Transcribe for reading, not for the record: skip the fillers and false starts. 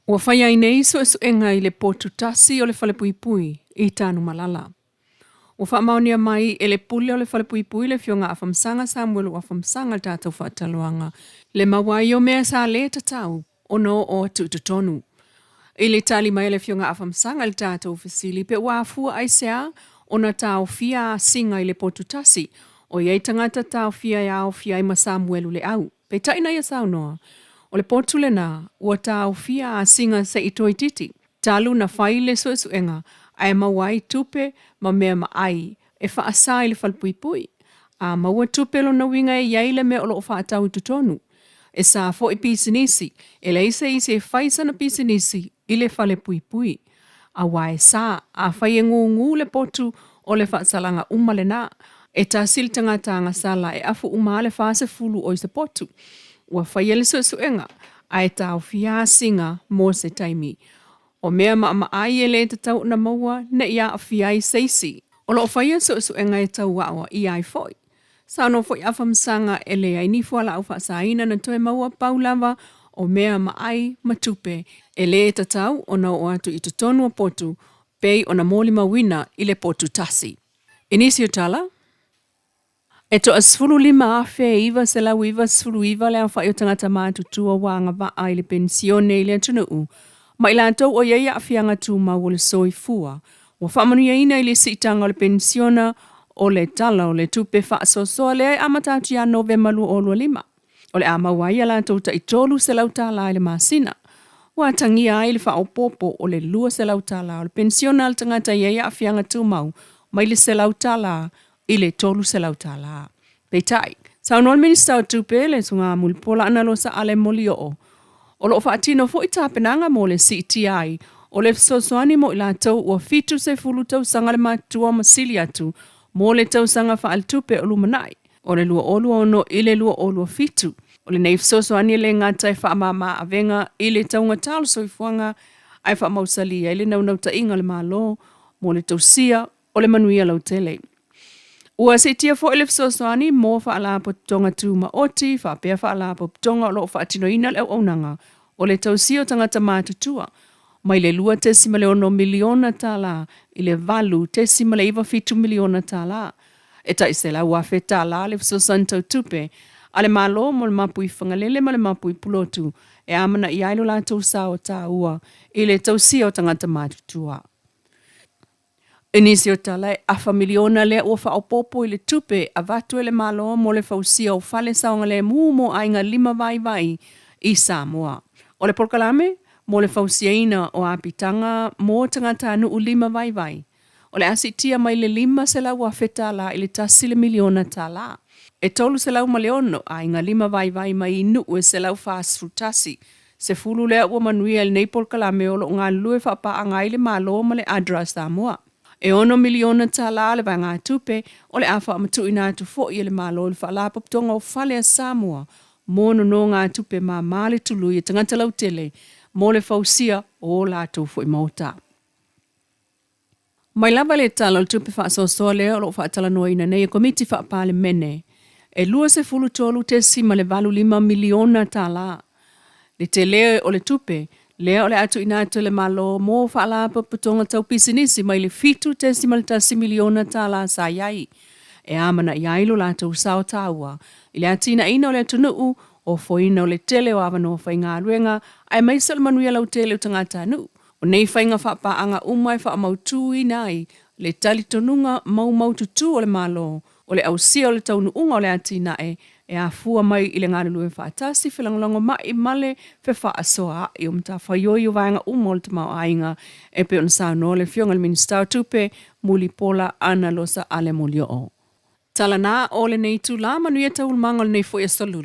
Ua whai ai nei e enga I le potu tasi o le whale pui pui I tānu malala. Ua wha maonia mai e le pule o le whale pui pui le fionga a whamsanga Samuel ua whamsanga tātou whaataloanga. Le mawai o mea sa le tatau o no o atu tutonu. I le tali mai le fionga a whamsanga le tātou fasili pe ua afua ai sea o na tau fia singa I le potu tasi o iei tangata tau fia iao fia ima Samuel le au. Pe taina ia sao noa. O le potu le nā, ua tau fia a singa se I toi titi. Talu na whaile suenga, ai mawai tupe ma mea ma ai, e wha asai le whalpuipui. A maua tupe lo na winga e yaile me o lo wha atau tutonu. E sa fo I pisinisi, e leise I se whaisa na pisinisi I le whale puipui. A wae sa, a whai e ngu le potu o le wha salanga umale na, e ta sil tangata sala e afu umale wha se fulu o I se potu. Ua whaiele suenga, ai tau fia singa mo se taimi. O mea ma ai e le te tau na maua, ne ia a fia I seisi. O lo whaia suenga e tau wawa I ai foi. Sa no foi awhamsanga e le ai nifua la ufa sa ina na toe maua paulava, o mea ma ai matupe, e le te tau o na o atu I tutonu a potu, pei o na moli mawina I le potu tasi. Inisi o Tala? E to asfulu lima afe iwa se lau iwa asfulu iwa le awha I o tangata mātutua wanga wa ai le pensione I le atunuu. Ma ila antou o iaia afianga tu mau le soifua. Wa whamanu iaina I le sitanga o le pensiona o le tala o le tupe wha soa le ai amatatu ia November lu o lua lima. O le amawai ala antou ta I tolu se lau tala le masina. Wa tangia ai le wha o popo o le lua se lau tala o le pensiona al tangata iaia afianga tu mau. Ma ile se lau tala I le tolu se lau tala. Peitai, saunoal minista o tupe le sunga mulpola analo sa ale moli o. O lo whaatino fo I tāpenanga mo le CTI, o le sosoani mo ila tau ua fitu se fulu tau sanga le matua masili atu, mo le tau sanga wha al tupe o lumanai. O le lua olua ono I le lua olua fitu. O le neif sosoani le ngata e wha mama avenga I le tau ngatalo soifuanga, ai wha mausalia I le nau ta inga le malo, mo le tausia o le manuia lau tele. Ua se tia fo elef sosoani mo fa ala po tonga tu ma oti, fa pea fa ala po tonga o lo fa atino ina le onanga, o le tausio tangata mātutua. Mai le lua tesima le ono miliona tala, I le valu tesima le iwa fitu miliona tala. E ta isela ua fe tala le sosan tau tupe, ale malo mo le mapui whangalele ma le mapui pulotu, e amana I ailo la tau sao ta ua, I le tausio tangata mātutua. Inisi o Tala e afa miliona le ua wha popo I le tupe a vatu le malo mo le fausia o fale saonga le mo ainga 5 vai I Samoa. O le polkalame, mo le fausia ina o apitanga mo tangata nu 5 vai. O le asitia mai le 5 se lau a fetala I le tasi le miliona tala. E tolu se lau maleono ainga 5 vai mai inu e se lau fast frutasi. Se fulu le ua manuia le nei polkalame o lo ngā lue wha pa angai le malo ma le adra Samoa. E ono miliona tala le vai ngā tupe o le awha amatu ina atu fo I le malo le wha la poptonga o fale a Samoa. Mono no ngā tupe ma male tulu I tangata lau tele mo le fausia o lātou fo I mauta. Mai lava le tala le tupe wha soa le o lo wha tala noa ina nei e komiti wha pale mene. E lua se fulu tolu te sima le valu 5 miliona tala. Le te leo o le tupe, leo o le atu ina atu le malo mo wha la paputonga tau pisinisi mai le fitu te sima le tasi miliona tala sa iai. E amana iai lo lātou sao taua. I le atina ina o le atunuu o foina o le tele o avano o whai ngā ruenga, ai mai salmanuia lau tele o tangata nu. O nei whainga whapa anga umai wha mautu I nai, le tali tonunga mau tutu o le malo, o le ausia o le taunu unga o le atina e a fua mai I le ngāna lue whaatasi, whelangolango mai male whe wha asoa I mta whaioi o vanga umo o le tamau ainga, e pe on sao no le fionga le ministau tupe, muli pola ana losa ale mulio o. Tala nā o le nei tu la manuia taulmanga o le nei fo e salulu.